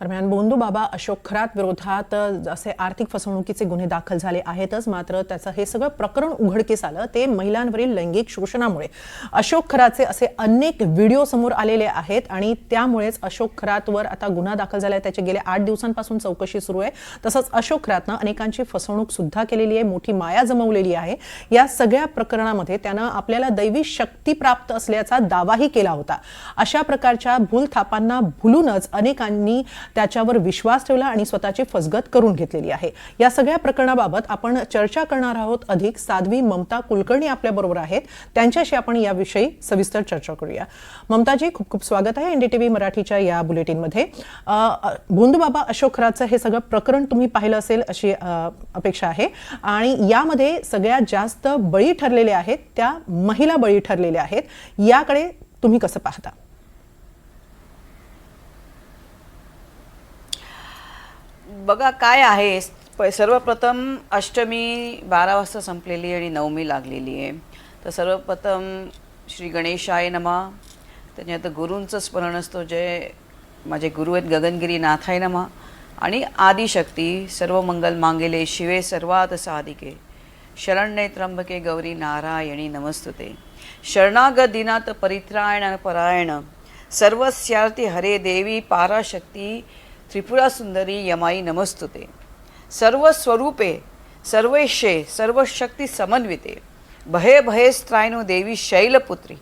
दरम्यान बोंदू बाबा अशोक खरात विरोधात असे आर्थिक फसवणुकीचे गुन्हे दाखल झाले आहेतच, मात्र त्याचं हे सगळं प्रकरण उघडकीस आलं ते महिलांवरील लैंगिक शोषणामुळे। अशोक खरातचे असे अनेक व्हिडिओ समोर आलेले आहेत आणि त्यामुळेच अशोक खरातवर आता गुन्हा दाखल झालाय। त्याची गेल्या 8 दिवसांपासून चौकशी सुरू आहे। तसंच अशोक खरातने अनेकांची फसवणूक सुद्धा केलेली आहे, मोठी माया जमवलेली आहे। या सगळ्या प्रकरणामध्ये त्यानं आपल्याला दैवी शक्ती प्राप्त असल्याचा दावाही केला होता। अशा प्रकारच्या भूलथापांना भुलूनच अनेकांनी त्याच्यावर विश्वास ठेवला आणि स्वतःची फसगत करून घेतलेली आहे। या सगळ्या प्रकरणाबाबत आपण चर्चा करणार आहोत। अधिक साध्वी ममता कुलकर्णी आपल्या बरोबर आहेत, त्यांच्याशी आपण याविषयी सविस्तर चर्चा करूया। ममताजी, खूप खूप स्वागत आहे एनडीटीव्ही मराठीच्या या बुलेटिनमध्ये। बोंदू बाबा अशोक खरातचं हे सगळं प्रकरण तुम्ही पाहिलं असेल अशी अपेक्षा आहे आणि यामध्ये सगळ्यात जास्त बळी ठरलेले आहेत त्या महिला बळी ठरलेल्या आहेत। याकडे तुम्ही कसं पाहता? बघा काय आहे, सर्वप्रथम अष्टमी 12 वाजता संपलेली आणि नवमी लागलेली आहे। तर सर्वप्रथम श्री गणेशाय नमः, त्याच्यात गुरूंचं स्मरण असतो, जे माझे गुरु आहेत गगनगिरी नाथाय नमः, आणि आदिशक्ती सर्व मंगल मांगेले शिवे सर्वात साधिके शरण्ये त्र्यंबके गौरी नारायणी नमस्तुते। शरणागत दिनात परित्राण परायण सर्वस्यार्थी हरे देवी पाराशक्ती त्रिपुरा सुंदरी यमाई नमस्तुते। सर्व स्वरूपे सर्वेशे सर्वशक्ती समन्विते भये भयस्त्रायनो देवी शैलपुत्री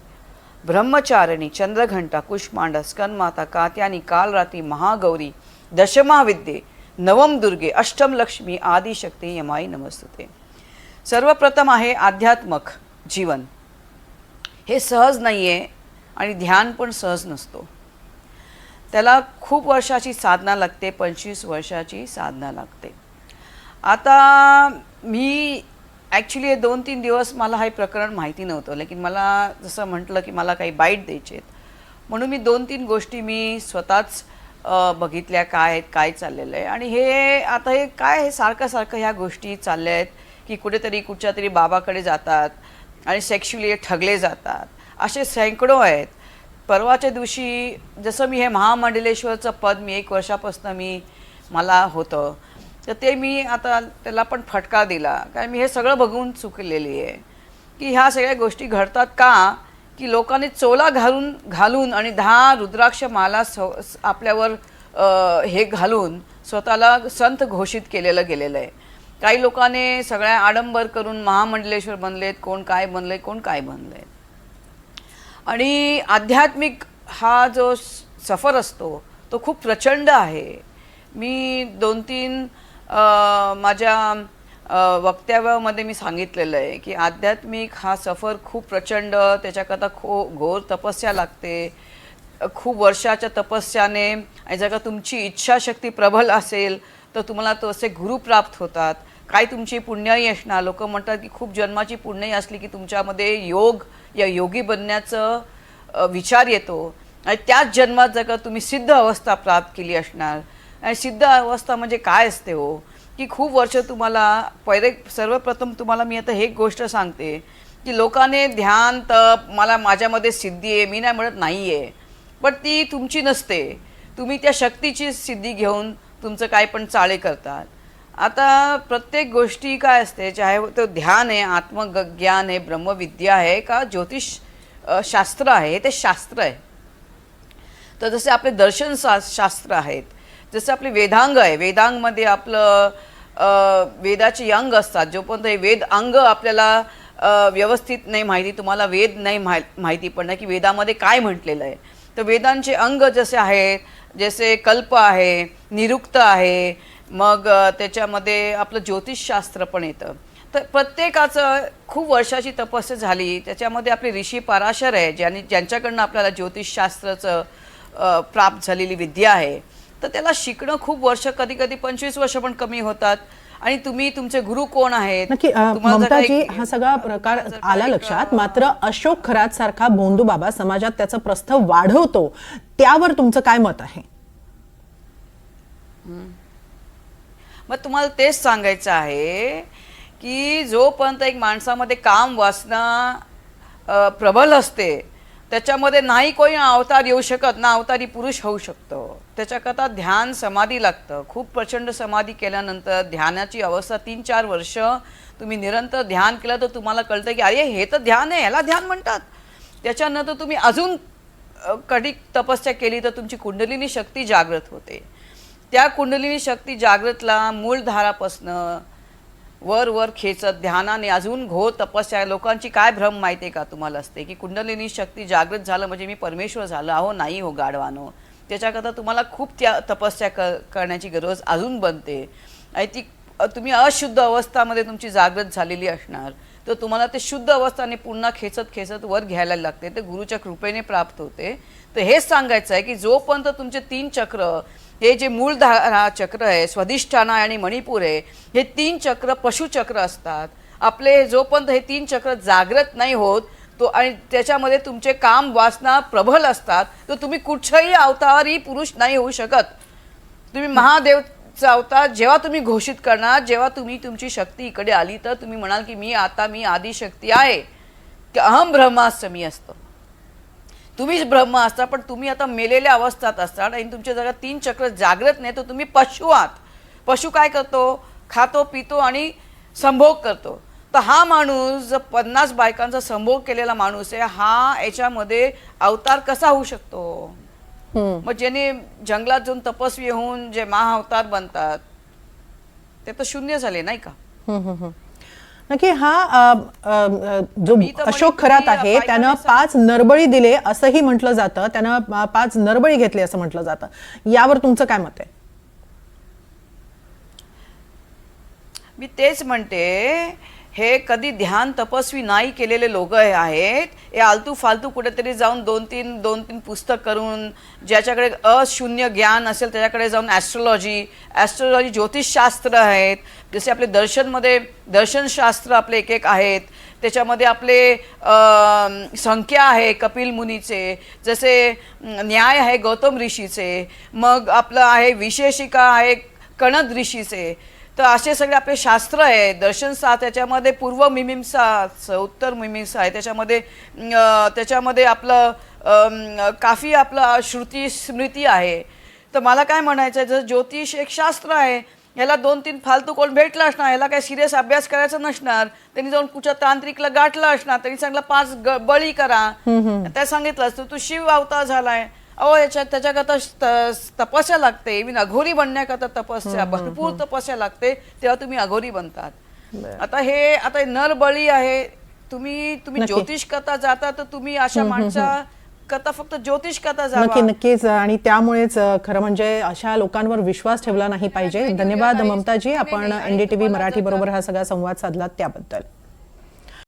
ब्रह्मचारिणी चंद्रघंटा कुष्मांडा स्कंदमाता कात्यानी कालरात्री महागौरी दशमा विद्ये नवम दुर्गे अष्टम लक्ष्मी आदिशक्ती यमाई नमस्तुते। सर्वप्रथम आहे आध्यात्मक जीवन। हे सहज नाही आहे आणि ध्यान पण सहज नसतो। त्याला खूप वर्षाची साधना लागते, 25 वर्षाची साधना लागते। आता मी ॲक्च्युली 2-3 दिवस मला हे प्रकरण माहिती नव्हतं, लेकिन मला जसं म्हटलं की मला काही बाईट द्यायचे आहेत म्हणून मी 2-3 गोष्टी मी स्वतःच बघितल्या, काय आहेत, काय चाललेलं आहे। आणि हे आता हे काय हे सारखं ह्या गोष्टी चालल्या आहेत की कुठेतरी कुठच्या तरी बाबाकडे जातात आणि सेक्शुअली ठगले जातात, असे सैकड़ो आहेत। परवाच्या दिवशी जसं मी हे महामंडलेश्वरचं पद मी 1 वर्षापासून मला होतं, तर ते मी आता त्याला पण फटका दिला, कारण मी हे सगळं बघून चुकलेली आहे की ह्या सगळ्या गोष्टी घडतात का, की लोकांनी चोला घालून आणि 10 रुद्राक्ष माला आपल्यावर हे घालून स्वतःला संत घोषित केलेलं गेलेलं आहे। काही लोकांनी सगळ्या आडंबर करून महामंडलेश्वर बनलेत, कोण काय बनले, कोण काय बनले। आणि आध्यात्मिक हा जो सफर असतो तो खूप प्रचंड आहे। मी 2-3 माझ्या वक्तव्यामध्ये मी सांगितलेलं आहे की आध्यात्मिक हा सफर खूप प्रचंड, त्याच्याकरता घोर तपस्या लागते, खूप वर्षाच्या तपस्याने, आणि जर का तुमची इच्छाशक्ती प्रबल असेल तर तुम्हाला तो असे गुरु प्राप्त होतात। काय तुमची पुण्याई असणार, लोक म्हणतात की खूप जन्माची पुण्याई असली की तुमच्यामध्ये योग या योगी बनण्याचं विचार येतो, आणि त्याच जन्मात जर का तुम्ही सिद्ध अवस्था प्राप्त केली असणार। आणि सिद्ध अवस्था म्हणजे काय असते हो, की खूप वर्ष तुम्हाला सर्वप्रथम तुम्हाला मी आता एक गोष्ट सांगते की लोकांनी ध्यान तप माझ्यामध्ये सिद्धी आहे मी नाही म्हणत नाही आहे, पण ती तुमची नसते। तुम्ही त्या शक्तीची सिद्धी घेऊन तुमचं काय पण चाळे करतात। आता प्रत्येक गोष्टी काय असते, चाहे तो ध्यान आहे, आत्मज्ञान आहे, ब्रह्मविद्या आहे का ज्योतिष शास्त्र आहे, ते शास्त्र आहे। तर जसे आपले दर्शन शास्त्र आहेत, जसे आपले वेदांग आहे, वेदांगमध्ये आपलं वेदाचे अंग असतात। जोपर्यंत हे वेद अंग आपल्याला व्यवस्थित नाही माहिती, तुम्हाला वेद नाही माहिती पडणार की वेदामध्ये काय म्हटलेलं आहे। तर वेदांचे अंग जसे आहेत, जसे कल्प आहे, निरुक्त आहे, मग त्याच्यामध्ये आपलं ज्योतिषशास्त्र पण येतं। तर प्रत्येकाचं खूप वर्षाची तपस्या झाली, त्याच्यामध्ये आपले ऋषी पराशर आहे ज्यांच्याकडनं आपल्याला ज्योतिषशास्त्राचं प्राप्त झालेली विद्या आहे। तर त्याला शिकणं खूप वर्ष, कधी कधी 25 वर्ष पण कमी होतात। आणि तुम्ही तुमचे गुरु कोण आहेत? नक्की ममताजी, हा सगळा प्रकार आला लक्षात, मात्र अशोक खरात सारखा बोंदू बाबा समाजात त्याचं प्रस्थ वाढवतो, त्यावर तुमचं काय मत आहे? मग तुम्हाला तेच सांगायचं आहे की जोपर्यंत एक माणसामध्ये काम वासना प्रबल असते त्याच्यामध्ये नाही कोणी अवतार येऊ शकत, ना अवतारी पुरुष होऊ शकतो। त्याच्याकरता ध्यान समाधी लागतं. खूप प्रचंड समाधी केल्यानंतर ध्यानाची अवस्था 3-4 वर्ष तुम्ही निरंतर ध्यान केलं तर तुम्हाला कळतं की अरे हे तर ध्यान आहे, ह्याला ध्यान म्हणतात. त्याच्यानंतर तुम्ही अजून कधी तपस्या केली तर तुमची कुंडलिनी शक्ती जागृत होते. त्या कुंडलिनी शक्ती जागृतला मूलधारापासनं वर खेचत ध्यानाने अजून घोर तपस्या. लोकांची काय भ्रम माहिती आहे का तुम्हाला असते की कुंडलिनी शक्ती जागृत झालं म्हणजे मी परमेश्वर झालं. अहो नाही हो गाढवानो, त्याच्याकरता तुम्हाला खूप त्या तपस्या करण्याची गरज अजून बनते. आणि ती तुम्ही अशुद्ध अवस्थामध्ये तुमची जागृत झालेली असणार तर तुम्हाला ते शुद्ध अवस्थाने पुन्हा खेचत वर घ्यायला लागते. ते गुरुच्या कृपेने प्राप्त होते. तर हेच सांगायचं आहे की जोपर्यंत तुमचे 3 चक्र, हे जे मूलधारा चक्र आहे, स्वाधिष्ठान आणि मणिपूर आहे, हे 3 चक्र पशुचक्र असतात आपले. जोपर्यंत हे 3 चक्र जागृत नाही होत तो आणि त्याच्यामध्ये तुमचे काम वासना प्रबल असतात तर तुम्ही कुठच्याही अवतारी पुरुष नाही होऊ शकत. तुम्ही महादेवचा अवतार जेव्हा तुम्ही घोषित करणार, जेव्हा तुम्ही तुमची शक्ती इकडे आली तर तुम्ही म्हणाल की मी आदिशक्ती आहे, की अहम ब्रह्मास्मी असतं. तुम्हीच ब्रह्म असता पण तुम्ही आता मेलेल्या अवस्थात असतात आणि तुमच्या जगात 3 चक्र जागृत नाही तर तुम्ही पशु आहात. पशु काय करतो? खातो पितो आणि संभोग करतो. तर हा माणूस जर 50 बायकांचा संभोग केलेला माणूस आहे, हा याच्यामध्ये अवतार कसा होऊ शकतो? मग ज्याने जंगलात जाऊन तपस्वी होऊन जे महाअवतार बनतात ते तर शून्य झाले नाही का? नक्की. हा जो अशोक खरात आहे त्यानं 5 नरबळी दिले असंही म्हटलं जातं. त्यानं 5 नरबळी घेतले असं म्हटलं जातं. यावर तुमचं काय मत आहे? मी तेच म्हणते, हे कधी ध्यान तपस्वी नाही केलेले लोक आहेत. हे आलतू फालतू कुठेतरी जाऊन 2-3 पुस्तक करून, ज्याच्याकडे अशून्य ज्ञान असेल त्याच्याकडे जाऊन ॲस्ट्रोलॉजी ज्योतिषशास्त्र आहेत. जसे आपले दर्शनशास्त्र आपले एक आहेत. त्याच्यामध्ये आपले संख्या आहे कपिल मुनीचे, जसे न्याय आहे गौतम ऋषीचे, मग आपलं आहे विशेषिका आहे कणद ऋषीचे. तर असे सगळे आपले शास्त्र आहे. दर्शनशास्त्र त्याच्यामध्ये पूर्व मीमांसा, उत्तर मीमांसा आहे. त्याच्यामध्ये आपलं काफी आपलं श्रुती स्मृती आहे. तर मला काय म्हणायचं आहे, जर ज्योतिष एक शास्त्र आहे, ह्याला 2-3 फालतू कोण भेटला असणार, ह्याला काय सिरियस अभ्यास करायचा नसणार, त्यांनी जाऊन कुठच्या तांत्रिकला गाठला असणार, त्यांनी सांगला 5 बळी करा. त्या सांगितलं असतं तू शिव अवतार झालाय. अहो त्याच्याकरता तपस्या लागते. इव्हन अघोरी बनण्याकरता तपस्या, भरपूर तपस्या लागते, तेव्हा तुम्ही अघोरी बनतात. आता नरबळी आहे. तुम्ही ज्योतिष करता जाता तर तुम्ही अशा माणसा करता फक्त ज्योतिष करता जावा. नक्कीच. आणि त्यामुळेच खरं म्हणजे अशा लोकांवर विश्वास ठेवला नाही पाहिजे. धन्यवाद ममताजी, आपण NDTV मराठी बरोबर हा सगळा संवाद साधलात त्याबद्दल.